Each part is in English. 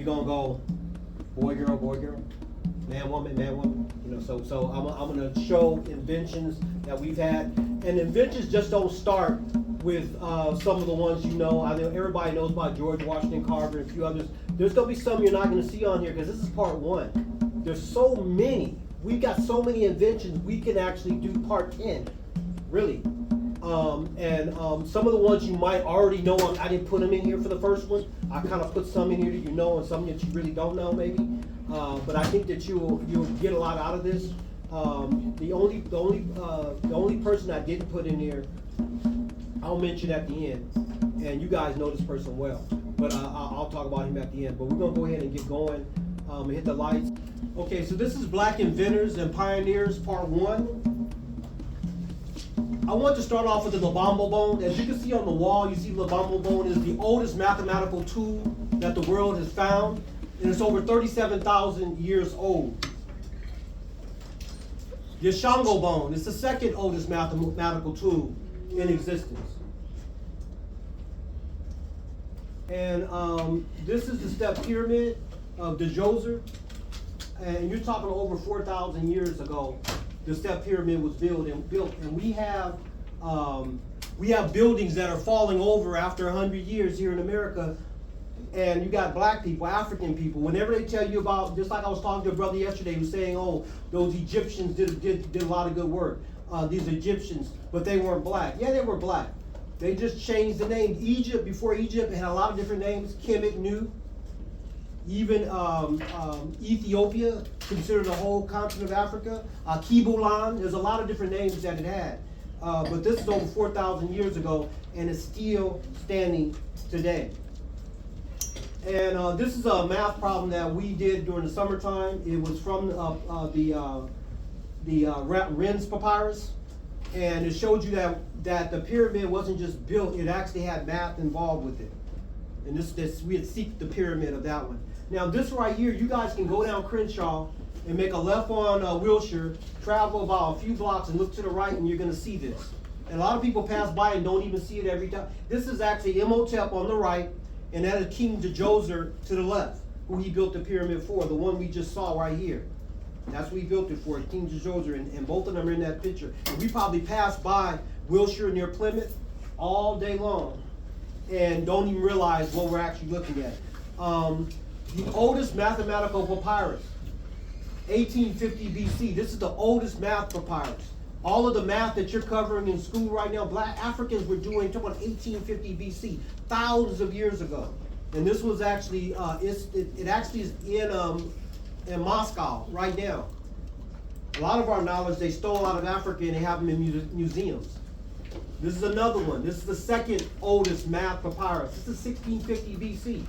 you're gonna go boy, girl, man, woman. You know, so I'm gonna show inventions that we've had, and inventions just don't start with some of the ones you know. I know everybody knows about George Washington Carver and a few others. There's gonna be some you're not gonna see on here because this is part one. There's so many. We've got so many inventions. We can actually do part 10, really. Some of the ones you might already know, I didn't put them in here for the first one. I kind of put some in here that you know and some that you really don't know, maybe. But I think that you'll get a lot out of this. The only person I didn't put in here, I'll mention at the end, and you guys know this person well. But I'll talk about him at the end. But we're gonna go ahead and get going and hit the lights. Okay, so this is Black Inventors and Pioneers, Part 1. I want to start off with the Lobambo bone. As you can see on the wall, you see Lobambo bone is the oldest mathematical tool that the world has found, and it's over 37,000 years old. The Shango bone is the second oldest mathematical tool in existence. And this is the step pyramid of the Djoser. And you're talking over 4,000 years ago, the step pyramid was built, and we have buildings that are falling over after 100 years here in America. And you got black people, African people. Whenever they tell you about, just like I was talking to a brother yesterday who was saying, oh, those Egyptians did a lot of good work. These Egyptians, but they weren't black. Yeah, they were black. They just changed the name. Egypt, before Egypt, had a lot of different names. Kemet, Nu. Even Ethiopia, considered the whole continent of Africa. Kibulan, there's a lot of different names that it had. But this is over 4,000 years ago, and it's still standing today. And this is a math problem that we did during the summertime. It was from the Rennes papyrus, and it showed you that the pyramid wasn't just built; it actually had math involved with it. And this we had seeked the pyramid of that one. Now this right here, you guys can go down Crenshaw and make a left on Wilshire, travel about a few blocks and look to the right, and you're going to see this. And a lot of people pass by and don't even see it every time. This is actually Imhotep on the right, and that is King Djoser to the left, who he built the pyramid for, the one we just saw right here. That's what he built it for, King Djoser, and both of them are in that picture. And we probably passed by Wilshire near Plymouth all day long and don't even realize what we're actually looking at. The oldest mathematical papyrus, 1850 BC. This is the oldest math papyrus. All of the math that you're covering in school right now, black Africans were doing talking about 1850 BC, thousands of years ago. And this was actually, it actually is in Moscow right now. A lot of our knowledge they stole out of Africa and they have them in museums. This is another one. This is the second oldest math papyrus. This is 1650 BC.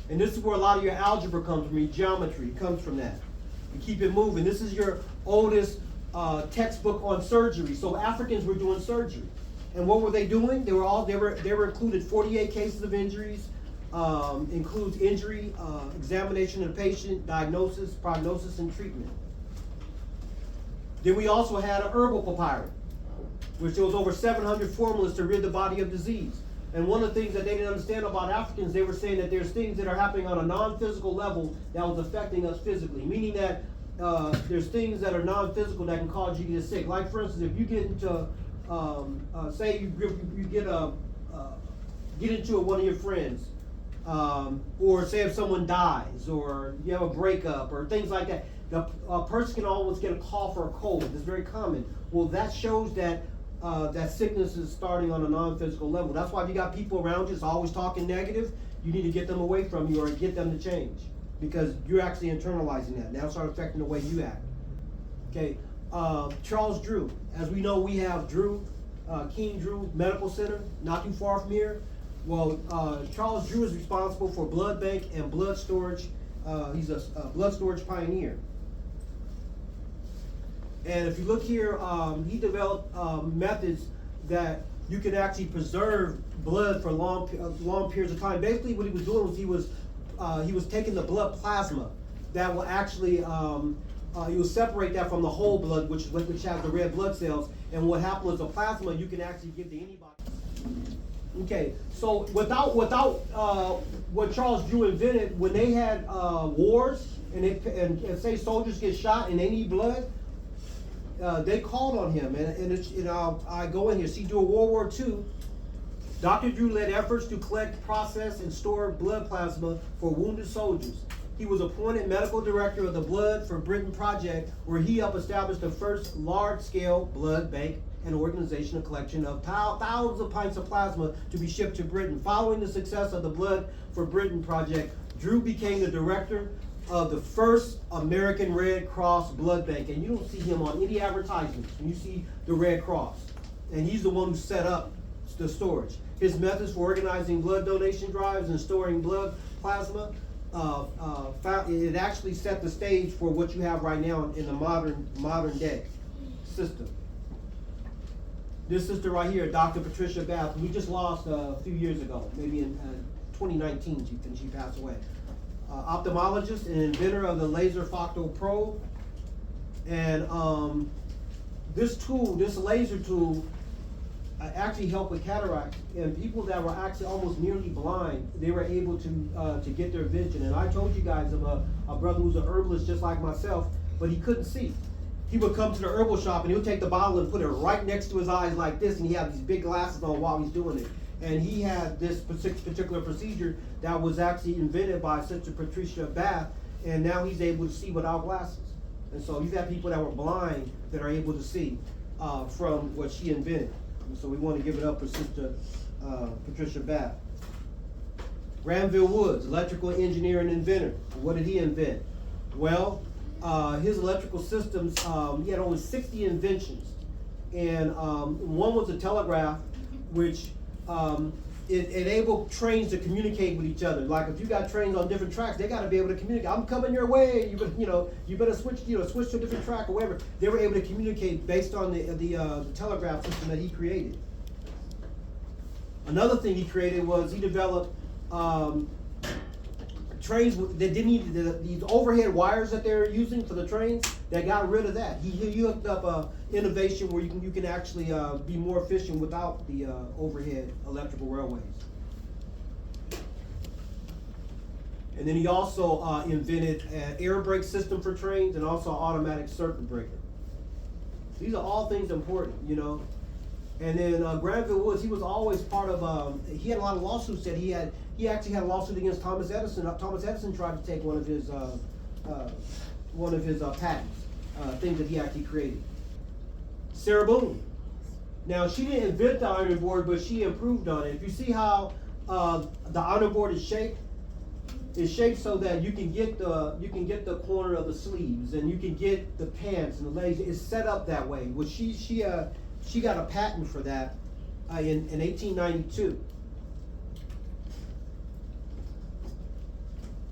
And this is where a lot of your algebra comes from, your geometry comes from that. You keep it moving. This is your oldest textbook on surgery. So Africans were doing surgery. And what were they doing? They were included 48 cases of injuries, includes injury, examination of the patient, diagnosis, prognosis, and treatment. Then we also had an herbal papyrus, which there was over 700 formulas to rid the body of disease. And one of the things that they didn't understand about Africans, they were saying that there's things that are happening on a non-physical level that was affecting us physically, meaning that there's things that are non-physical that can cause you to get sick. Like for instance, if you get into, say you get into it with one of your friends, or say if someone dies, or you have a breakup, or things like that, the person can always get a cough or a cold. It's very common. Well, that shows that that sickness is starting on a non-physical level. That's why if you got people around you that's always talking negative, you need to get them away from you or get them to change, because you're actually internalizing that. Now start affecting the way you act. Okay, Charles Drew. As we know, we have Drew, King Drew Medical Center, not too far from here. Well, Charles Drew is responsible for blood bank and blood storage. He's a blood storage pioneer. And if you look here, he developed methods that you can actually preserve blood for long periods of time. Basically, what he was doing was he was taking the blood plasma that will actually he will separate that from the whole blood, which has the red blood cells. And what happened was the plasma you can actually give to anybody. Okay, so without what Charles Drew invented, when they had wars and say soldiers get shot and they need blood, they called on him. And I go in here. See, during World War II, Dr. Drew led efforts to collect, process, and store blood plasma for wounded soldiers. He was appointed medical director of the Blood for Britain project, where he helped establish the first large-scale blood bank and organizational collection of thousands of pints of plasma to be shipped to Britain. Following the success of the Blood for Britain project, Drew became the director of the first American Red Cross blood bank. And you don't see him on any advertisements when you see the Red Cross. And he's the one who set up the storage. His methods for organizing blood donation drives and storing blood plasma, it actually set the stage for what you have right now in the modern day system. This sister right here, Dr. Patricia Bath, we just lost a few years ago, maybe in 2019, she passed away. Ophthalmologist and inventor of the laser fractal probe. And this laser tool, actually helped with cataracts, and people that were actually almost nearly blind, they were able to get their vision. And I told you guys of a brother who's an herbalist just like myself, but he couldn't see. He would come to the herbal shop and he would take the bottle and put it right next to his eyes like this, and he had these big glasses on while he's doing it. And he had this particular procedure that was actually invented by Sister Patricia Bath, and now he's able to see without glasses. And so you've got people that were blind that are able to see from what she invented. And so we want to give it up for Sister Patricia Bath. Granville Woods, electrical engineer and inventor. What did he invent? Well, his electrical systems, he had over 60 inventions. And one was a telegraph, which it enabled trains to communicate with each other. Like if you got trains on different tracks, they got to be able to communicate. I'm coming your way. You better switch to a different track or whatever. They were able to communicate based on the telegraph system that he created. Another thing he created was he developed trains that didn't need these overhead wires that they're using for the trains. That got rid of that. He hooked up innovation where you can actually be more efficient without the overhead electrical railways. And then he also invented an air brake system for trains and also an automatic circuit breaker. These are all things important, you know. And then Granville Woods, he was always part of, he had a lot of lawsuits that he actually had a lawsuit against Thomas Edison. Thomas Edison tried to take one of his patents, things that he actually created. Sarah Boone. Now, she didn't invent the iron board, but she improved on it. If you see how the iron board is shaped, it's shaped so that you can get the corner of the sleeves and you can get the pants and the legs. It's set up that way. Well, she got a patent for that in 1892.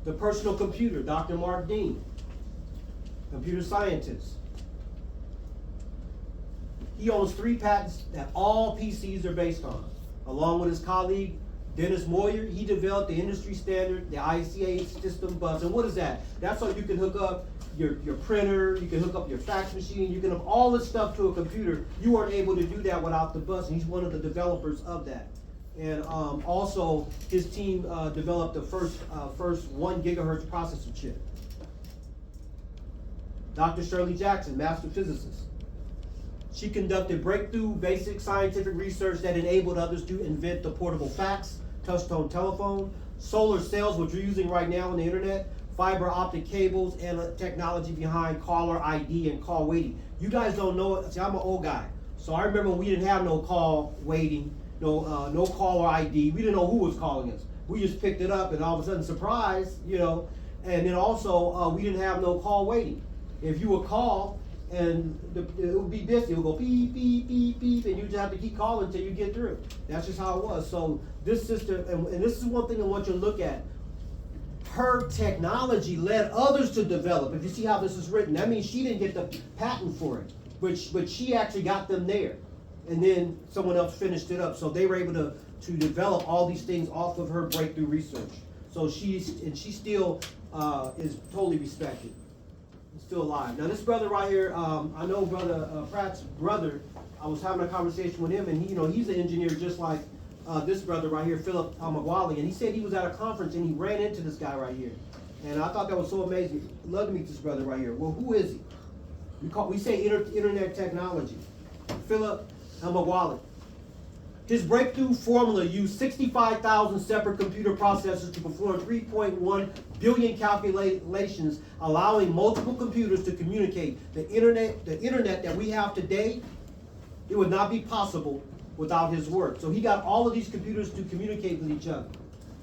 The personal computer, Dr. Mark Dean, computer scientist. He owns 3 patents that all PCs are based on. Along with his colleague, Dennis Moyer, he developed the industry standard, the ICA system bus. And what is that? That's so you can hook up your printer, you can hook up your fax machine, you can hook all this stuff to a computer. You weren't able to do that without the bus, and he's one of the developers of that. And also, his team developed the first 1 gigahertz processor chip. Dr. Shirley Jackson, master physicist. She conducted breakthrough basic scientific research that enabled others to invent the portable fax, touch-tone telephone, solar cells, which we're using right now on the internet, fiber optic cables, and technology behind caller ID and call waiting. You guys don't know it. See, I'm an old guy. So I remember we didn't have no call waiting, no caller ID. We didn't know who was calling us. We just picked it up and all of a sudden, surprise, you know. And then also, we didn't have no call waiting. If you would call, and it would be busy, it would go beep, beep, beep, beep, and you just have to keep calling until you get through. That's just how it was. So this sister, and this is one thing I want you to look at. Her technology led others to develop. If you see how this is written, that means she didn't get the patent for it, but she actually got them there. And then someone else finished it up. So they were able to develop all these things off of her breakthrough research. So she still is totally respected. Still alive. Now this brother right here, I know Brother Pratt's brother. I was having a conversation with him, and he's an engineer just like this brother right here, Philip Magwali, and he said he was at a conference and he ran into this guy right here. And I thought that was so amazing. Love to meet this brother right here. Well, who is he? We say internet technology. Philip Magwali. His breakthrough formula used 65,000 separate computer processors to perform 3.1 billion calculations, allowing multiple computers to communicate. The internet that we have today, it would not be possible without his work. So he got all of these computers to communicate with each other.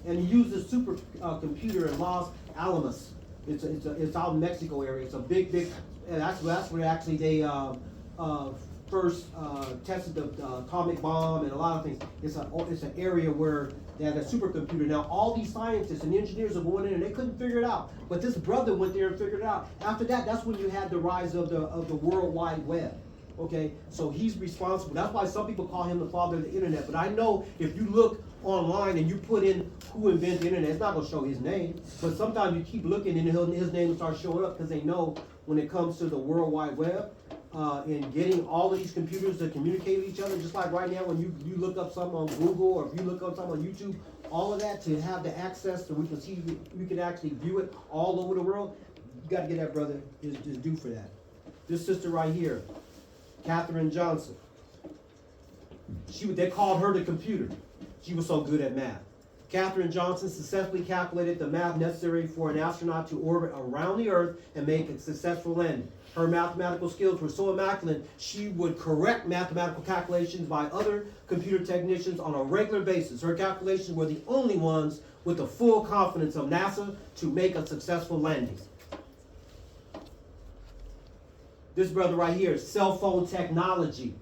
And he used a super computer in Los Alamos. It's out in Mexico area. It's a big, and that's where actually they first tested the atomic bomb and a lot of things. It's an area where they had a supercomputer. Now all these scientists and engineers are going in and they couldn't figure it out. But this brother went there and figured it out. After that, that's when you had the rise of the World Wide Web. Okay, so he's responsible. That's why some people call him the father of the internet. But I know if you look online and you put in who invented the internet, it's not going to show his name. But sometimes you keep looking and his name will start showing up because they know when it comes to the World Wide Web and getting all of these computers to communicate with each other, just like right now when you look up something on Google or if you look up something on YouTube, all of that to have the access so we can actually view it all over the world, you got to get that brother his due for that. This sister right here, Katherine Johnson. They called her the computer. She was so good at math. Katherine Johnson successfully calculated the math necessary for an astronaut to orbit around the Earth and make a successful landing. Her mathematical skills were so immaculate, she would correct mathematical calculations by other computer technicians on a regular basis. Her calculations were the only ones with the full confidence of NASA to make a successful landing. This brother right here, cell phone technology,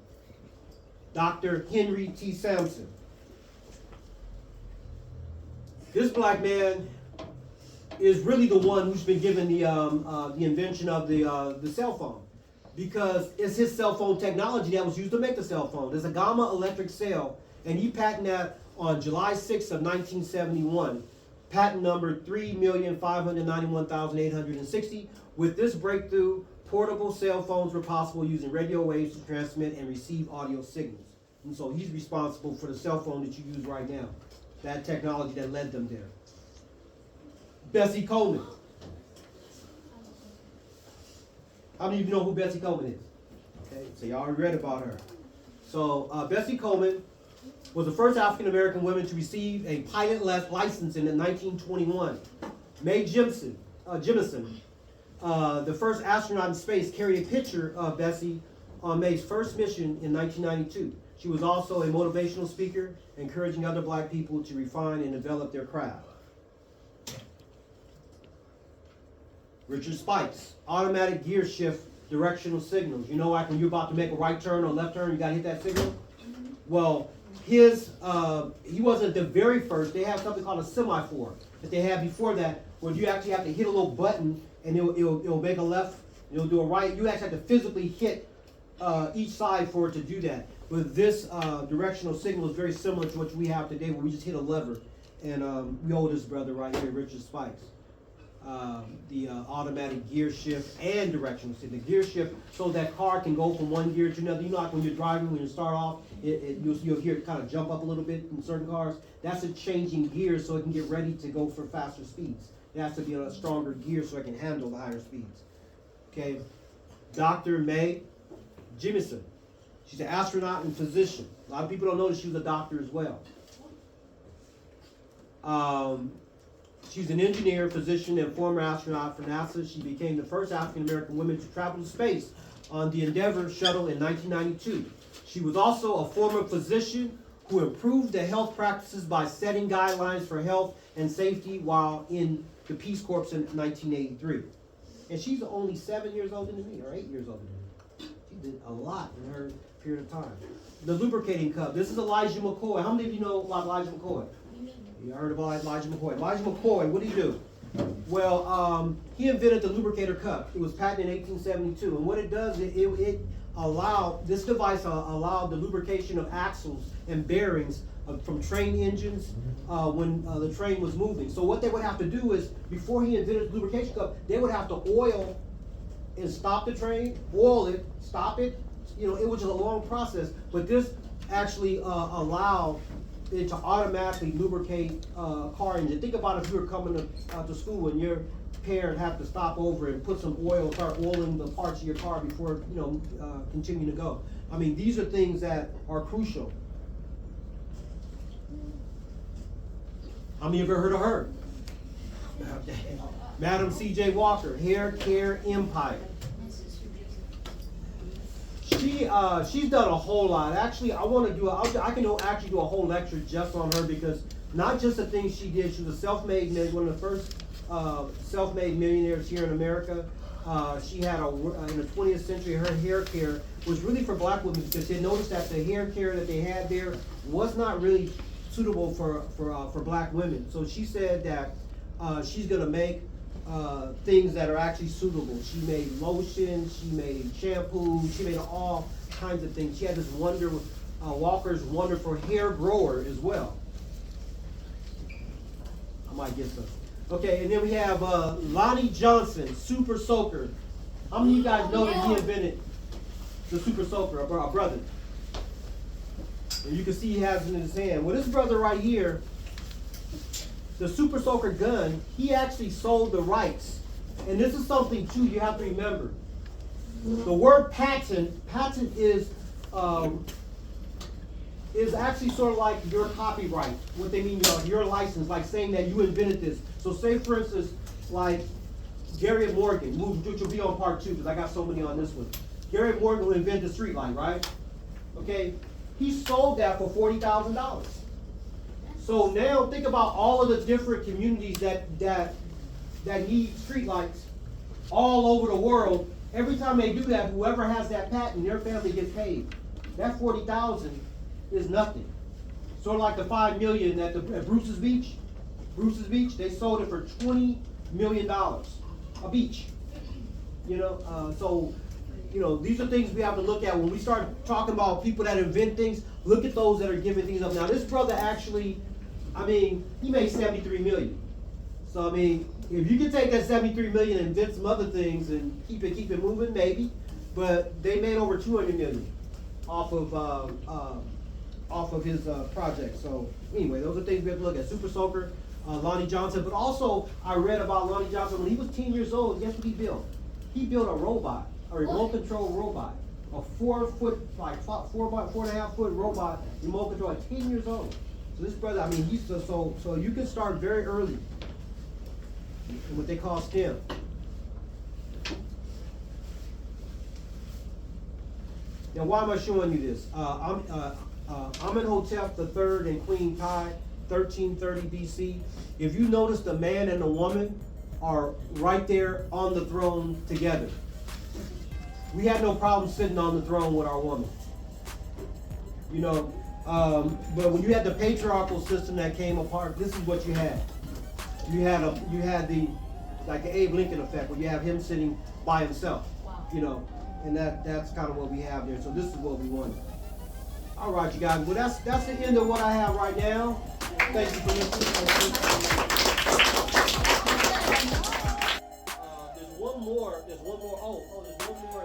Dr. Henry T. Sampson. This black man is really the one who's been given the invention of the cell phone, because it's his cell phone technology that was used to make the cell phone. There's a gamma electric cell, and he patented that on July 6th of 1971. Patent number 3,591,860. With this breakthrough, portable cell phones were possible using radio waves to transmit and receive audio signals. And so he's responsible for the cell phone that you use right now. That technology that led them there. Bessie Coleman. How many of you know who Bessie Coleman is? Okay, so you already read about her. So Bessie Coleman was the first African American woman to receive a pilot license in 1921. Mae Jemison, the first astronaut in space, carried a picture of Bessie on Mae's first mission in 1992. She was also a motivational speaker, encouraging other black people to refine and develop their craft. Richard Spikes, automatic gear shift directional signals. You know, like when you're about to make a right turn or left turn, you got to hit that signal? Well, he wasn't the very first. They have something called a semaphore that they had before that, where you actually have to hit a little button and it'll make a left, it'll do a right. You actually have to physically hit each side for it to do that. But this directional signal is very similar to what we have today, where we just hit a lever. And we owe this brother right here, Richard Spikes, the automatic gear shift and directional signal. The gear shift, so that car can go from one gear to another. You know, like when you're driving, when you start off, you'll hear it kind of jump up a little bit in certain cars. That's a changing gears so it can get ready to go for faster speeds. It has to be on a stronger gear so it can handle the higher speeds. Okay, Dr. Mae Jemison. She's an astronaut and physician. A lot of people don't know that she was a doctor as well. She's an engineer, physician, and former astronaut for NASA. She became the first African-American woman to travel to space on the Endeavour shuttle in 1992. She was also a former physician who improved the health practices by setting guidelines for health and safety while in the Peace Corps in 1983. And she's only 7 years older than me, or 8 years older than me. She did a lot in her period of time. The lubricating cup. This is Elijah McCoy. How many of you know about Elijah McCoy? You heard about Elijah McCoy. Elijah McCoy, what did he do? Well, he invented the lubricator cup. It was patented in 1872. And what it does, this device allowed the lubrication of axles and bearings from train engines when the train was moving. So what they would have to do is, before he invented the lubrication cup, they would have to oil and stop the train, oil it, stop it. You know, it was just a long process. But this actually allowed it to automatically lubricate a car engine. Think about if you were coming to school and your parent have to stop over and put some oil, start oiling the parts of your car before continue to go. I mean, these are things that are crucial. How many of you ever heard of her? Madam C.J. Walker, Hair Care Empire. She's done a whole lot. Actually, I can actually do a whole lecture just on her, because not just the things she did. She was a self-made millionaire, one of the first self-made millionaires here in America. She had in the 20th century, her hair care was really for black women, because they noticed that the hair care that they had there was not really suitable for black women. So she said that she's gonna make things that are actually suitable. She made lotion, she made shampoo, she made all kinds of things. She had this Walker's Wonderful Hair Grower as well. I might get some. Okay, and then we have Lonnie Johnson, Super Soaker. How many of you guys know that he invented the Super Soaker, our brother? And you can see he has it in his hand. Well, this brother right here, the Super Soaker gun, he actually sold the rights. And this is something too you have to remember. The word patent is actually sort of like your copyright. What they mean, your license, like saying that you invented this. So say for instance, like Gary Morgan, which will be on part 2, because I got so many on this one. Gary Morgan will invent the street light, right? Okay, he sold that for $40,000. So now think about all of the different communities that need street lights all over the world. Every time they do that, whoever has that patent, their family gets paid. That $40,000 is nothing. Sort of like the $5 million at Bruce's Beach. They sold it for $20 million a beach. So these are things we have to look at when we start talking about people that invent things. Look at those that are giving things up. Now, this brother actually, he made $73 million. So, if you can take that $73 million and invent some other things and keep it moving, maybe. But they made over $200 million off of his project. So, anyway, those are things we have to look at. Super Soaker, Lonnie Johnson. But also, I read about Lonnie Johnson. When he was 10 years old, guess what he built? He built a robot, a remote control robot. A 4 foot, like 4.5 foot robot, remote control at 10 years old. So this brother, he's so you can start very early in what they call STEM. Now, why am I showing you this? Amenhotep III and Queen Kai, 1330 BC. If you notice, the man and the woman are right there on the throne together. We had no problem sitting on the throne with our woman. But when you had the patriarchal system that came apart, this is what you had. You had the Abe Lincoln effect, where you have him sitting by himself. Wow. And that's kind of what we have there. So this is what we wanted. All right, you guys. Well, that's the end of what I have right now. Thank you for listening. There's one more. There's one more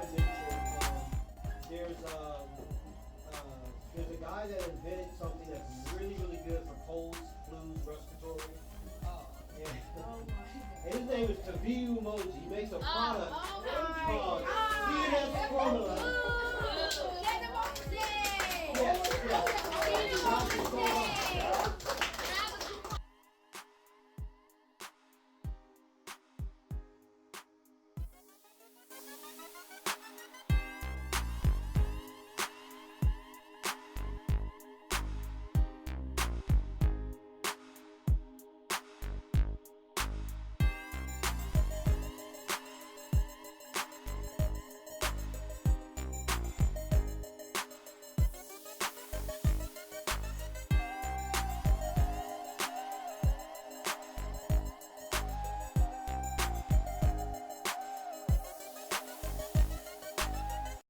invention. There's a guy that invented something that's really, really good for colds, flus, respiratory. And his name is Thabiti. He makes a product called CNS Formula.